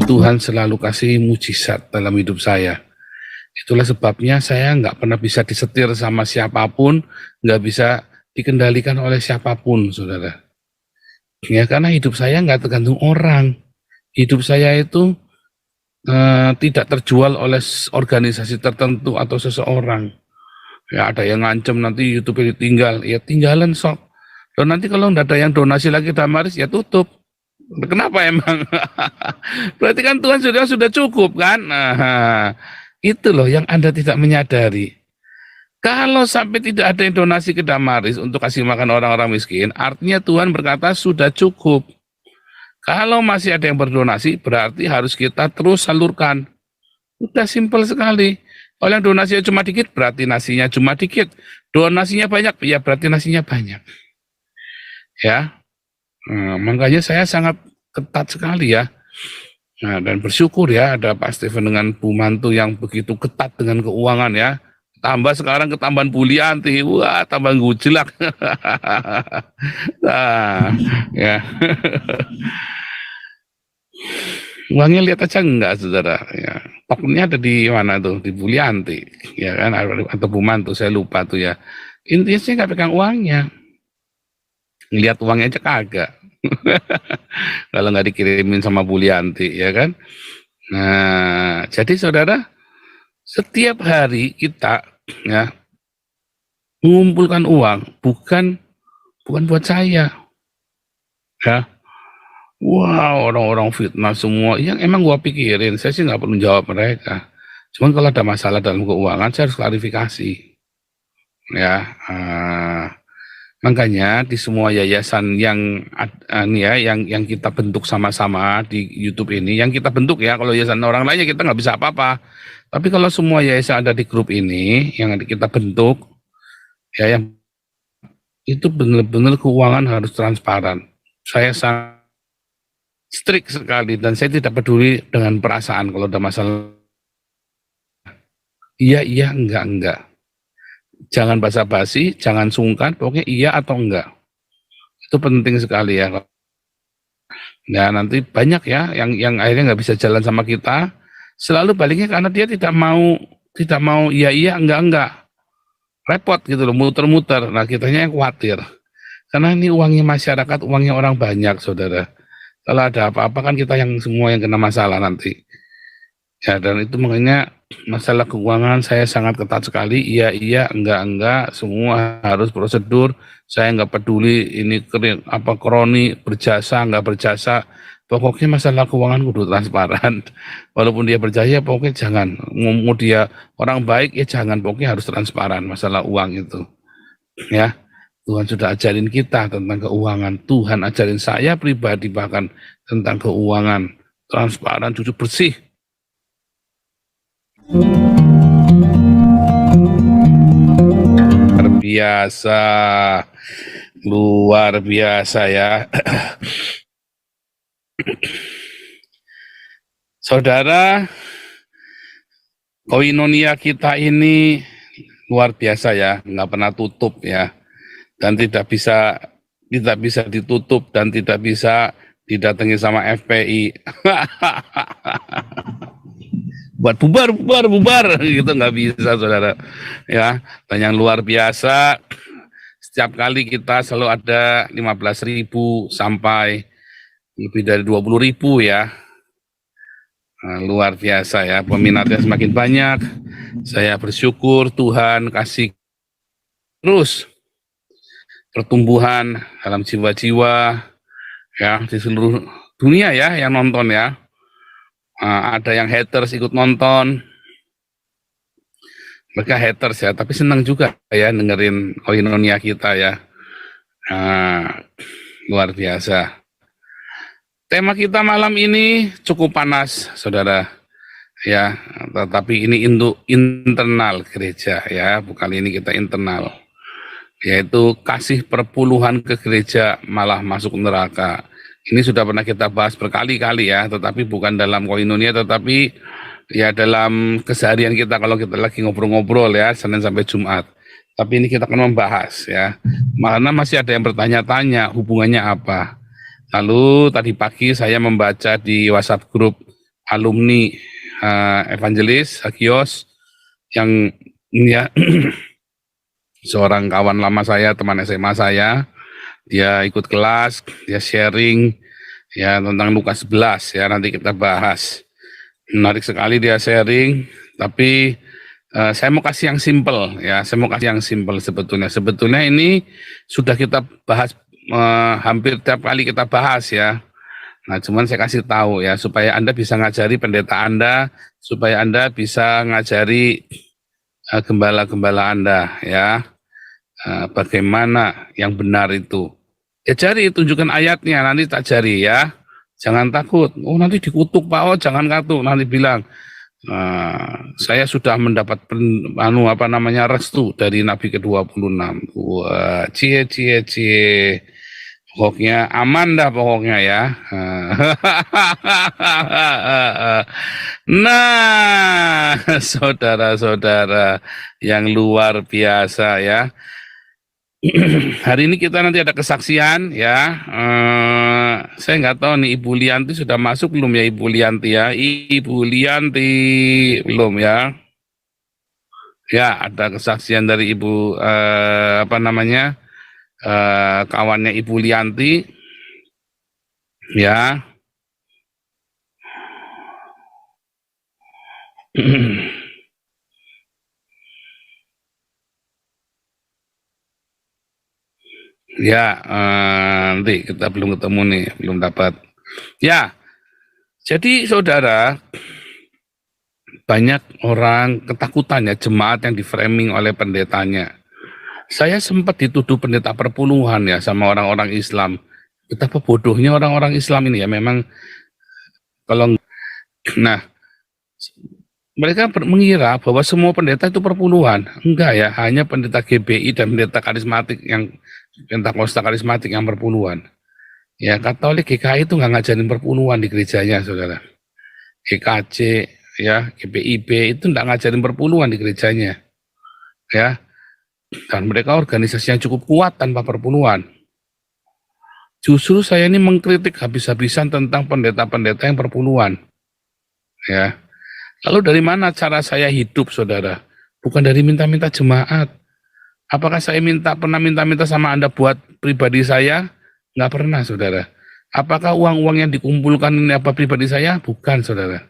Tuhan selalu kasih mujizat dalam hidup saya. Itulah sebabnya saya nggak pernah bisa disetir sama siapapun, nggak bisa dikendalikan oleh siapapun, saudara. Ya, karena hidup saya nggak tergantung orang. Hidup saya itu tidak terjual oleh organisasi tertentu atau seseorang. Ya, ada yang ngancem nanti YouTube ditinggal, ya tinggalan sok. Dan nanti kalau nggak ada yang donasi lagi Damaris, ya tutup. Kenapa emang? Berarti kan Tuhan sudah cukup kan? Nah, itu loh yang Anda tidak menyadari. Kalau sampai tidak ada yang donasi ke Damaris untuk kasih makan orang-orang miskin, artinya Tuhan berkata sudah cukup. Kalau masih ada yang berdonasi, berarti harus kita terus salurkan. Udah simpel sekali. Kalau yang donasinya cuma dikit, berarti nasinya cuma dikit. Donasinya banyak, ya berarti nasinya banyak. Ya, makanya saya sangat ketat sekali ya. Nah, dan bersyukur ya ada Pak Stephen dengan Bu Mantu yang begitu ketat dengan keuangan ya. Tambah sekarang ketambahan Bu Lianti, wah tambah gujlak. Nah, ya. Uangnya lihat aja enggak, saudara. Ya. Pokoknya ada di mana tuh, di Bu Lianti, ya kan, atau Bu Mantu, saya lupa tuh ya. Intinya saya nggak pegang uangnya. Lihat uangnya aja kagak. Kalau nggak dikirimin sama Bu Lianti, ya kan. Nah, jadi saudara, setiap hari kita ya mengumpulkan uang bukan buat saya, ya. Wow, orang-orang fitnah semua, yang emang gua pikirin, saya sih nggak perlu jawab mereka. Cuman kalau ada masalah dalam keuangan, saya harus klarifikasi, ya. Makanya di semua yayasan yang yang kita bentuk sama-sama di YouTube ini, yang kita bentuk ya, kalau yayasan orang lainnya kita nggak bisa apa-apa. Tapi kalau semua yayasan ada di grup ini, yang kita bentuk, ya yang itu benar-benar keuangan harus transparan. Saya sangat strict sekali dan saya tidak peduli dengan perasaan kalau ada masalah. Iya, enggak. Jangan basa-basi, jangan sungkan, pokoknya iya atau enggak. Itu penting sekali ya. Nah, nanti banyak ya yang akhirnya nggak bisa jalan sama kita, selalu baliknya karena dia tidak mau iya, enggak. Repot gitu loh, muter-muter. Nah, kitanya yang khawatir. Karena ini uangnya masyarakat, uangnya orang banyak, saudara. Kalau ada apa-apa kan kita yang semua yang kena masalah nanti. Ya, dan itu makanya masalah keuangan saya sangat ketat sekali. Iya, enggak, semua harus prosedur. Saya nggak peduli ini kroni, berjasa, nggak berjasa. Pokoknya masalah keuangan kudu transparan. Walaupun dia berjaya, pokoknya jangan. Mau dia orang baik, ya jangan. Pokoknya harus transparan masalah uang itu. Ya, Tuhan sudah ajarin kita tentang keuangan. Tuhan ajarin saya pribadi bahkan tentang keuangan. Transparan, jujur, bersih. Luar biasa ya. Saudara, koinonia kita ini luar biasa ya, nggak pernah tutup ya, dan tidak bisa ditutup dan tidak bisa didatangi sama FPI. Buat bubar gitu nggak bisa, saudara ya. Dan yang luar biasa, setiap kali kita selalu ada 15.000 sampai lebih dari 20.000 ya. Nah, luar biasa ya, peminatnya semakin banyak. Saya bersyukur Tuhan kasih terus pertumbuhan dalam jiwa-jiwa ya di seluruh dunia ya yang nonton ya. Ada yang haters ikut nonton, mereka haters ya, tapi senang juga ya dengerin koinonia kita ya. Luar biasa. Tema kita malam ini cukup panas, saudara. Ya, tetapi ini untuk internal gereja ya, bukan ini kita internal. Yaitu kasih perpuluhan ke gereja malah masuk neraka. Ini sudah pernah kita bahas berkali-kali ya, tetapi bukan dalam koinonia, tetapi ya dalam keseharian kita kalau kita lagi ngobrol-ngobrol ya, Senin sampai Jumat. Tapi ini kita akan membahas ya, karena masih ada yang bertanya-tanya hubungannya apa. Lalu tadi pagi saya membaca di WhatsApp grup alumni Evangelis Hagios yang ya seorang kawan lama saya, teman SMA saya. Dia ikut kelas, dia sharing ya tentang Lukas 11 ya, nanti kita bahas. Menarik sekali dia sharing, tapi saya mau kasih yang simple ya, sebetulnya. Sebetulnya ini sudah kita bahas hampir tiap kali kita bahas ya. Nah, cuman saya kasih tahu ya supaya Anda bisa ngajari pendeta Anda, supaya Anda bisa ngajari gembala-gembala Anda ya. Bagaimana yang benar itu. Ya cari, tunjukkan ayatnya, nanti tak cari ya. Jangan takut, oh nanti dikutuk Pak, oh jangan katuk, nanti bilang, saya sudah mendapat restu dari Nabi ke-26. Wah, cie. Pokoknya aman dah pokoknya ya. Nah, saudara-saudara yang luar biasa ya. Hari ini kita nanti ada kesaksian ya. Saya nggak tahu nih Ibu Lianti sudah masuk belum ya, Ibu Lianti ya. Ibu Lianti belum ya. Ya, ada kesaksian dari Ibu kawannya Ibu Lianti ya. Ya, nanti kita belum ketemu nih, belum dapat. Ya, jadi saudara, banyak orang ketakutan ya, jemaat yang di-framing oleh pendetanya. Saya sempat dituduh pendeta perpuluhan ya sama orang-orang Islam. Betapa bodohnya orang-orang Islam ini ya, memang kalau nah mereka mengira bahwa semua pendeta itu perpuluhan. Enggak ya, hanya pendeta GBI dan pendeta karismatik yang Pentakosta karismatik yang perpuluhan. Ya, Katolik GKI itu nggak ngajarin perpuluhan di gerejanya, saudara. GKJ, ya, GPIB itu nggak ngajarin perpuluhan di gerejanya. Ya, dan mereka organisasi yang cukup kuat tanpa perpuluhan. Justru saya ini mengkritik habis-habisan tentang pendeta-pendeta yang perpuluhan. Ya, lalu dari mana cara saya hidup, saudara? Bukan dari minta-minta jemaat. Apakah saya pernah minta-minta sama Anda buat pribadi saya? Nggak pernah, saudara. Apakah uang-uang yang dikumpulkan ini apa pribadi saya? Bukan, saudara.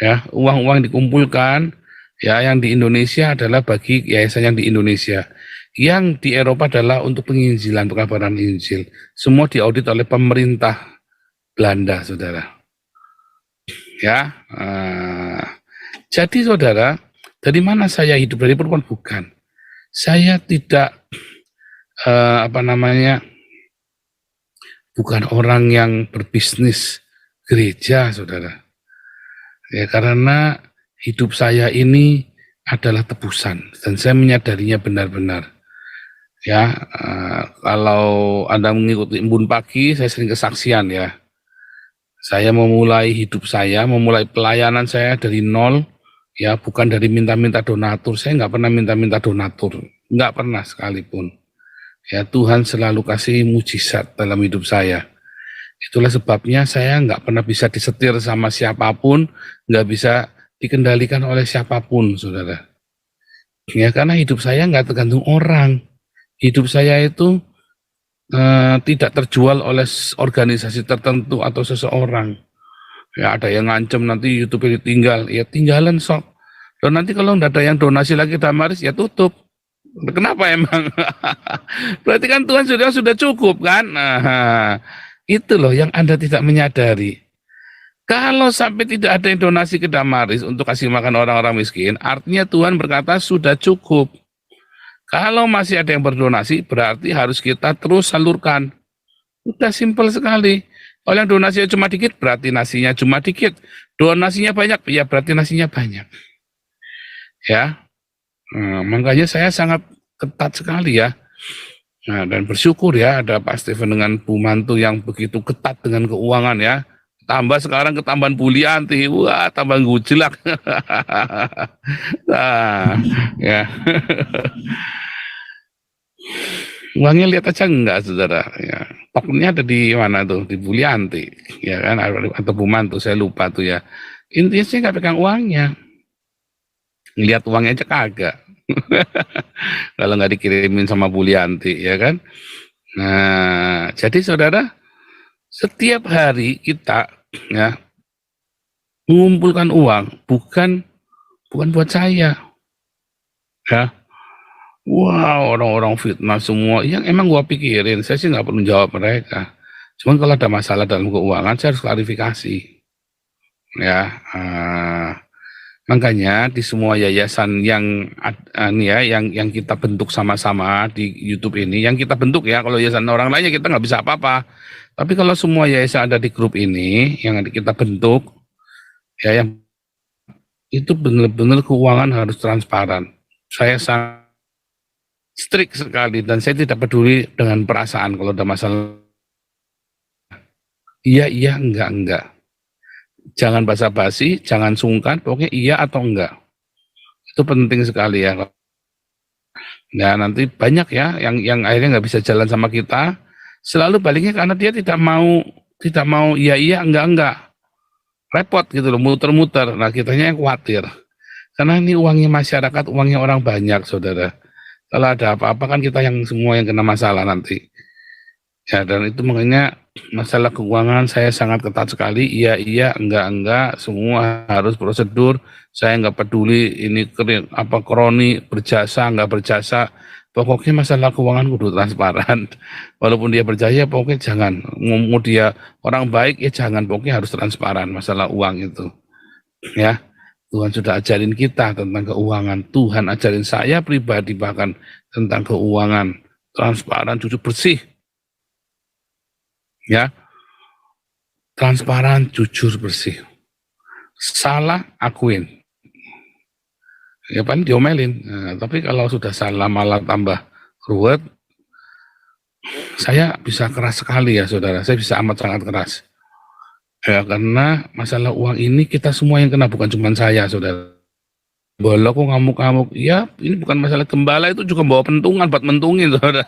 Ya, uang-uang dikumpulkan ya yang di Indonesia adalah bagi yayasan yang di Indonesia. Yang di Eropa adalah untuk penginjilan, pekabaran Injil. Semua diaudit oleh pemerintah Belanda, saudara. Ya, jadi saudara, dari mana saya hidup? Dari perempuan? Bukan. Saya tidak bukan orang yang berbisnis gereja, saudara. Ya, karena hidup saya ini adalah tebusan dan saya menyadarinya benar-benar. Ya, kalau Anda mengikuti Embun Pagi, saya sering kesaksian ya. Saya memulai hidup saya, memulai pelayanan saya dari nol. Ya, bukan dari minta-minta donatur. Saya nggak pernah minta-minta donatur, nggak pernah sekalipun. Ya, Tuhan selalu kasih mujizat dalam hidup saya. Itulah sebabnya saya nggak pernah bisa disetir sama siapapun, nggak bisa dikendalikan oleh siapapun, saudara. Ya, karena hidup saya nggak tergantung orang. Hidup saya itu tidak terjual oleh organisasi tertentu atau seseorang. Ya, ada yang ngancem nanti YouTube ditinggal, ya tinggalan sok. Dan nanti kalau nggak ada yang donasi lagi Damaris, ya tutup. Kenapa emang? Berarti kan Tuhan sudah cukup kan? Nah, itu loh yang Anda tidak menyadari. Kalau sampai tidak ada yang donasi ke Damaris untuk kasih makan orang-orang miskin, artinya Tuhan berkata sudah cukup. Kalau masih ada yang berdonasi, berarti harus kita terus salurkan. Udah simpel sekali. Kalau yang donasinya cuma dikit, berarti nasinya cuma dikit. Donasinya banyak, ya berarti nasinya banyak. Ya, makanya saya sangat ketat sekali ya. Nah, dan bersyukur ya ada Pak Stephen dengan Bu Mantu yang begitu ketat dengan keuangan ya. Tambah sekarang ketambahan Bu Lianti, wah tambah gujlak. Nah, ya. Uangnya lihat aja enggak, saudara. Ya. Tokennya ada di mana tuh? Di Bulianti, ya kan? Atau Bumantu, saya lupa tuh ya. Intinya sih nggak pegang uangnya. Lihat uangnya aja kagak. Kalau nggak dikirimin sama Bulianti, ya kan? Nah, jadi saudara, setiap hari kita ya mengumpulkan uang bukan bukan buat saya, ya. Wah, orang-orang fitnah semua. Yang emang gua pikirin, saya sih nggak perlu jawab mereka. Cuman kalau ada masalah dalam keuangan, saya harus klarifikasi. Ya, makanya di semua yayasan yang ini ya, yang kita bentuk sama-sama di YouTube ini, yang kita bentuk ya. Kalau yayasan orang lainnya kita nggak bisa apa-apa. Tapi kalau semua yayasan ada di grup ini, yang kita bentuk, ya, yang itu benar-benar keuangan harus transparan. Saya sangat strict sekali dan saya tidak peduli dengan perasaan kalau ada masalah. Iya, iya, enggak. Jangan basa-basi, jangan sungkan, pokoknya iya atau enggak. Itu penting sekali ya. Nah, nanti banyak ya yang akhirnya nggak bisa jalan sama kita, selalu baliknya karena dia tidak mau iya, enggak. Repot gitu loh, muter-muter. Nah, kitanya yang khawatir. Karena ini uangnya masyarakat, uangnya orang banyak, saudara. Kalau ada apa-apa kan kita yang semua yang kena masalah nanti. Ya, dan itu makanya masalah keuangan saya sangat ketat sekali. Iya, enggak, semua harus prosedur. Saya nggak peduli ini kroni berjasa, nggak berjasa. Pokoknya masalah keuangan kudu transparan. Walaupun dia berjaya, pokoknya jangan. Mau dia orang baik, ya jangan. Pokoknya harus transparan masalah uang itu. Ya, Tuhan sudah ajarin kita tentang keuangan. Tuhan ajarin saya pribadi bahkan tentang keuangan. Transparan, jujur, bersih. Ya, transparan, jujur, bersih. Salah, akuin. Ya paling diomelin. Nah, tapi kalau sudah salah malah tambah ruwet, saya bisa keras sekali ya saudara. Saya bisa amat sangat keras. Ya karena masalah uang ini kita semua yang kena, bukan cuma saya saudara. Bola kok ngamuk-ngamuk. Ya ini bukan masalah, gembala itu juga bawa pentungan buat mentungin saudara.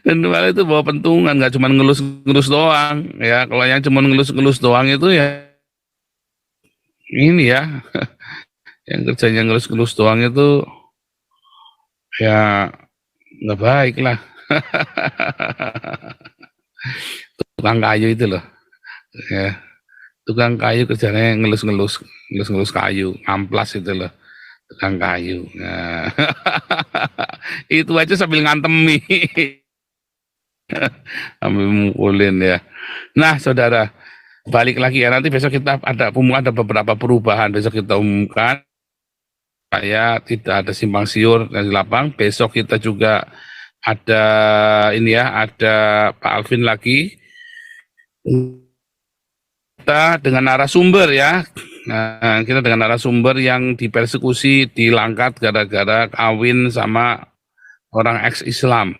Dan gembala itu bawa pentungan, nggak cuma ngelus-ngelus doang. Ya kalau yang cuma ngelus-ngelus doang itu ya ini ya, yang kerjanya ngelus-ngelus doang itu ya nggak baik lah. Tukang kayu itu loh, ya. Tukang kayu kerjanya ngelus-ngelus kayu, amplas itu loh, tukang kayu. Nah, itu aja sambil ngantemi, sambil mukulin ya. Nah, saudara, balik lagi ya, nanti besok kita ada beberapa perubahan, besok kita umumkan. Saya tidak ada simpang siur dari lapang. Besok kita juga ada ini ya, ada Pak Alvin lagi. Kita dengan narasumber ya. Nah, kita dengan narasumber yang dipersekusi, dilangkat gara-gara kawin sama orang ex-Islam.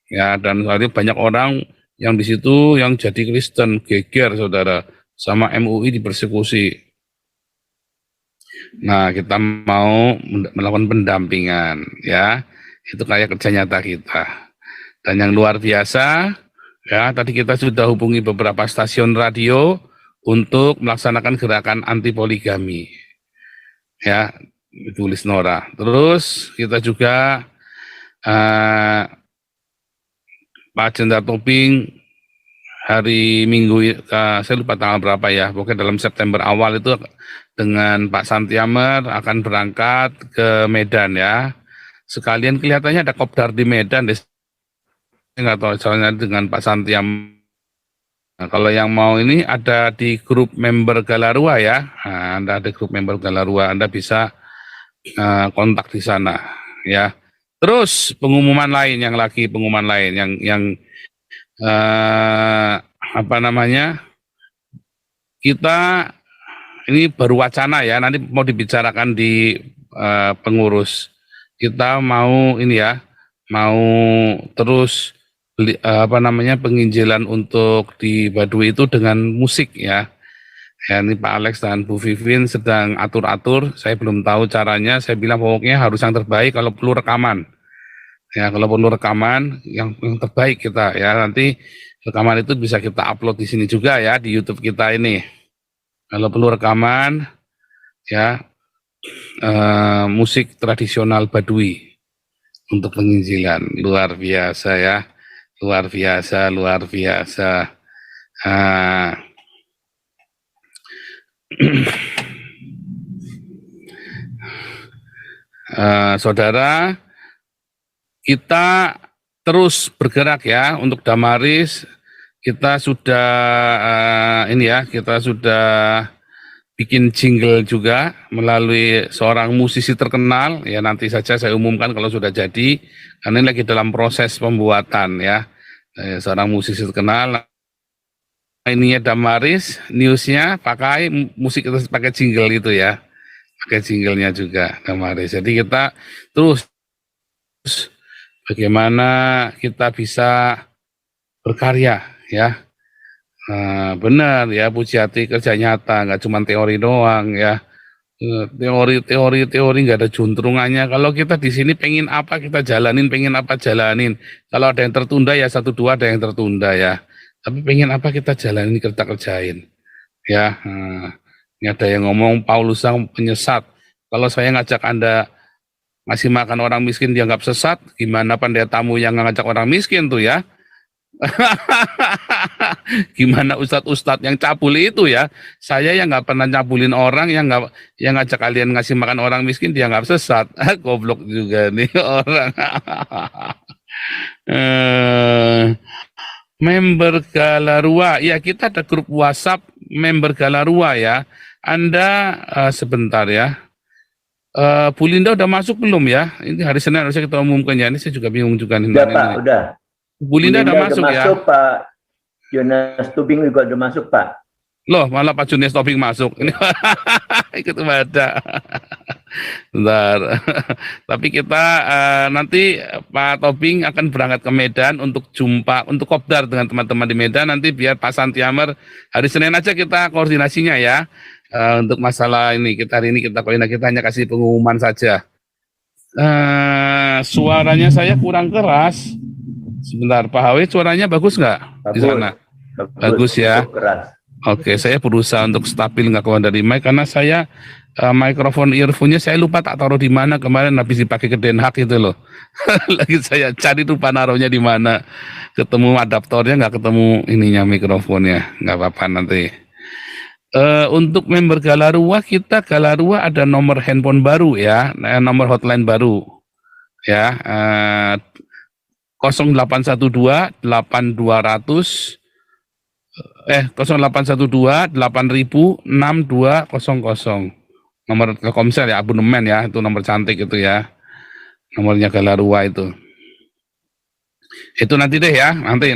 Ya, dan hari banyak orang yang di situ yang jadi Kristen, geger saudara, sama MUI dipersekusi. Nah, kita mau melakukan pendampingan ya. Itu kayak kerja nyata kita. Dan yang luar biasa, ya tadi kita sudah hubungi beberapa stasiun radio untuk melaksanakan gerakan anti poligami. Ya, Ibu Lisnora. Terus kita juga Pak Jenderal Tobing hari Minggu, saya lupa tanggal berapa ya, pokoknya dalam September awal itu dengan Pak Santiamer akan berangkat ke Medan ya. Sekalian kelihatannya ada kopdar di Medan deh. Nggak tahu soalnya dengan Pak Santiamer. Nah, kalau yang mau ini ada di grup member Galarua ya. Nah, Anda ada grup member Galarua, Anda bisa kontak di sana ya. Terus pengumuman lain yang apa namanya, kita ini baru wacana ya, nanti mau dibicarakan di pengurus. Kita mau ini ya, mau terus apa namanya, penginjilan untuk di Baduy itu dengan musik ya. Ya ini Pak Alex dan Bu Vivin sedang atur-atur, saya belum tahu caranya, saya bilang pokoknya harus yang terbaik, kalau perlu rekaman. Ya, kalau perlu rekaman yang terbaik kita ya, nanti rekaman itu bisa kita upload di sini juga ya, di YouTube kita ini. Kalau perlu rekaman ya, musik tradisional Baduy untuk penginjilan, luar biasa ya, luar biasa, luar biasa. Saudara, kita terus bergerak ya untuk Damaris. Kita sudah kita sudah bikin jingle juga melalui seorang musisi terkenal ya, nanti saja saya umumkan kalau sudah jadi, karena ini lagi dalam proses pembuatan ya. Seorang musisi terkenal, ininya Damaris, newsnya pakai musik itu, pakai jingle itu ya, pakai jinglenya juga Damaris. Jadi kita terus bagaimana kita bisa berkarya ya. Benar ya, Pujiati, kerja nyata, nggak cuma teori doang ya. Teori nggak ada juntrungannya. Kalau kita di sini pengen apa kita jalanin, pengen apa jalanin. Kalau ada yang tertunda ya 1-2 ada yang tertunda ya. Tapi pengen apa kita jalanin, kita kerjain ya. Ini ada yang ngomong Paulus sang penyesat. Kalau saya ngajak Anda ngasih makan orang miskin dianggap sesat, gimana pendetamu yang ngajak orang miskin tuh ya? Gimana ustadz-ustadz yang cabul itu ya? Saya yang nggak pernah cabulin orang, yang ngajak kalian ngasih makan orang miskin dia nggak sesat. Goblok juga nih orang. Member Galarua, ya kita ada grup WhatsApp member Galarua ya. Anda sebentar ya. Bu Linda udah masuk belum ya? Ini hari Senin harusnya kita umumkan ya. Ini saya juga bingung juga nih. Udah Pak, udah. Bu Linda udah masuk ya? Pak. Jonas Tubing juga udah masuk Pak. Loh, malah Pak Jonas Tubing masuk. Ini ikut ibadah. Bentar. Tapi kita nanti Pak Tobing akan berangkat ke Medan untuk jumpa, untuk kopdar dengan teman-teman di Medan. Nanti biar Pak Santiamer hari Senin aja kita koordinasinya ya. Untuk masalah ini, hari ini kita koordinasi, kita hanya kasih pengumuman saja. Suaranya saya kurang keras. Sebentar, Pak Hawi, suaranya bagus nggak di sana? Bagus ya. Oke, saya berusaha untuk stabil, nggak keluar dari mic, karena saya mikrofon earphone-nya saya lupa tak taruh di mana kemarin habis dipakai ke Den Haag itu loh. Lagi saya cari lupa naruhnya di mana. Ketemu adaptornya nggak ketemu ininya mikrofonnya, nggak apa-apa nanti. Untuk member Galarua, kita Galarua ada nomor handphone baru ya, nomor hotline baru ya. 0812 8200 0812 8000 6200. Nomor Telkomsel ya, abonemen ya, itu nomor cantik itu ya. Nomornya Galarua itu. Itu nanti deh ya, nanti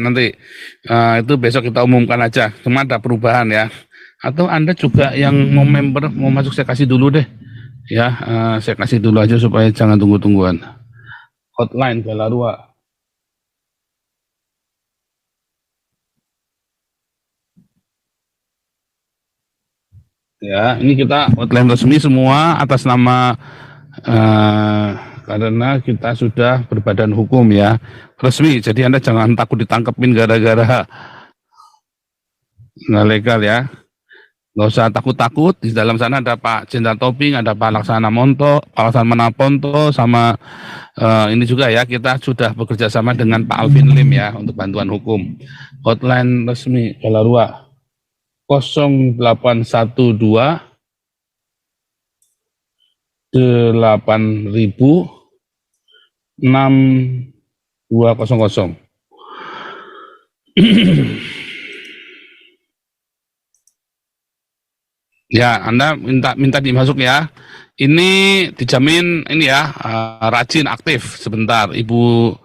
itu besok kita umumkan aja. Cuma ada perubahan ya. Atau Anda juga yang mau member, mau masuk, saya kasih dulu deh. Ya, saya kasih dulu aja supaya jangan tunggu-tungguan. Hotline Galarua. Ya, ini kita hotline resmi semua atas nama karena kita sudah berbadan hukum ya, resmi. Jadi Anda jangan takut ditangkepin gara-gara nggak legal ya. Nggak usah takut-takut. Di dalam sana ada Pak Jenderal Tobing, ada Pak Laksana Monto, Pak Laksana Ponto, sama ini juga ya, kita sudah bekerja sama dengan Pak Alvin Lim ya untuk bantuan hukum. Hotline resmi Galarua 0812 8000 6200. Ya, Anda minta dimasuk ya. Ini dijamin ini ya, rajin, aktif. Sebentar, Ibu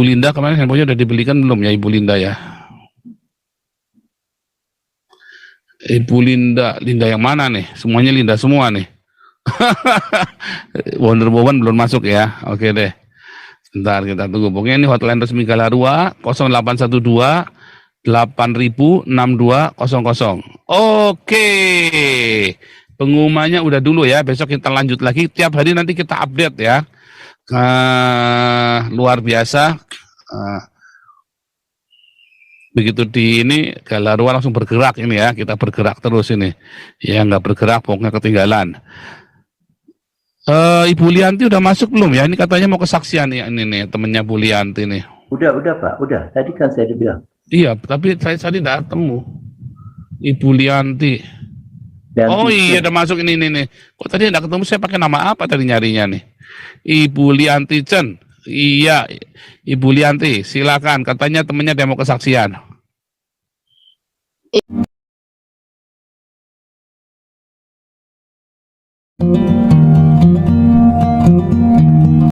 Linda kemarin handphonenya udah dibelikan belum ya, Ibu Linda ya? Ibu Linda yang mana nih? Semuanya Linda semua nih. Wonder Woman belum masuk ya. Oke deh. Sebentar kita tunggu. Pokoknya ini hotline resmi Galarua 0812 8000 6200. Oke. Pengumumannya udah dulu ya. Besok kita lanjut lagi. Tiap hari nanti kita update ya. luar biasa. Begitu di ini Galarua langsung bergerak ini ya, kita bergerak terus ini. Ya nggak bergerak pokoknya ketinggalan. Ibu Lianti udah masuk belum ya? Ini katanya mau kesaksian nih, ini nih temennya Bu Lianti nih. Udah Pak, udah. Tadi kan saya udah bilang. Iya, tapi saya tadi tidak ketemu Ibu Lianti. Oh iya, udah masuk ini nih. Kok tadi tidak ketemu? Saya pakai nama apa tadi nyarinya nih? Ibu Lianti Chen. Iya, Ibu Lianti, silakan. Katanya temennya demo kesaksian. Iya.